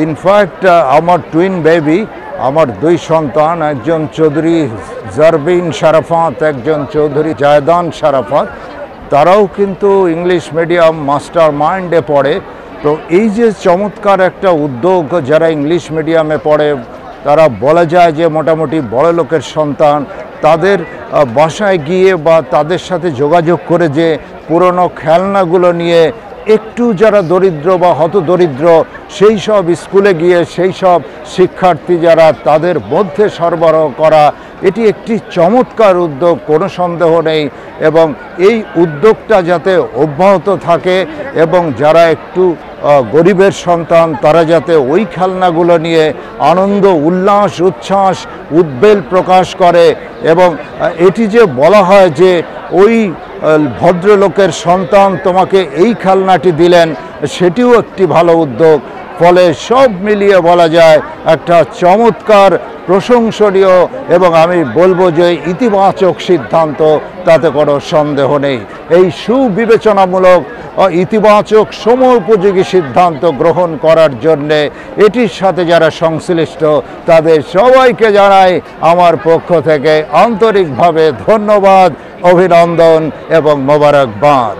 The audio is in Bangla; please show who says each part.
Speaker 1: ইনফ্যাক্ট আমার টুইন বেবি, আমার দুই সন্তান, একজন চৌধুরী জারবিন শারাফাত, একজন চৌধুরী জায়দান শারাফাত, তারাও কিন্তু ইংলিশ মিডিয়াম মাস্টার মাইন্ডে পড়ে। তো এই যে চমৎকার একটা উদ্যোগ, যারা ইংলিশ মিডিয়ামে পড়ে তারা বলা যায় যে মোটামুটি বড় লোকের সন্তান, তাদের বাসায় গিয়ে বা তাদের সাথে যোগাযোগ করে যে পুরনো খেলনাগুলো নিয়ে একটু যারা দরিদ্র বা হতদরিদ্র সেই সব স্কুলে গিয়ে সেই সব শিক্ষার্থী যারা তাদের মধ্যে সরবরাহ করা, এটি একটি চমৎকার উদ্যোগ, কোনো সন্দেহ নেই। এবং এই উদ্যোগটা যাতে অব্যাহত থাকে এবং যারা একটু গরিবের সন্তান তারা যাতে ওই খেলনাগুলো নিয়ে আনন্দ, উল্লাস, উচ্ছ্বাস, উদ্বেল প্রকাশ করে। এবং এটি যে বলা হয় যে ওই ভদ্রলোকের সন্তান তোমাকে এই খেলনাটি দিলেন, সেটিও একটি ভালো উদ্যোগ। ফলে সব মিলিয়ে বলা যায় একটা চমৎকার, প্রশংসনীয় এবং আমি বলবো যে ইতিবাচক সিদ্ধান্ত, তাতে কোনো সন্দেহ নেই। এই সুবিবেচনামূলক ইতিবাচক সময়োপযোগী সিদ্ধান্ত গ্রহণ করার জন্যে এটির সাথে যারা সংশ্লিষ্ট তাদের সবাইকে জানাই আমার পক্ষ থেকে আন্তরিকভাবে ধন্যবাদ, অভিনন্দন এবং মোবারকবাদ।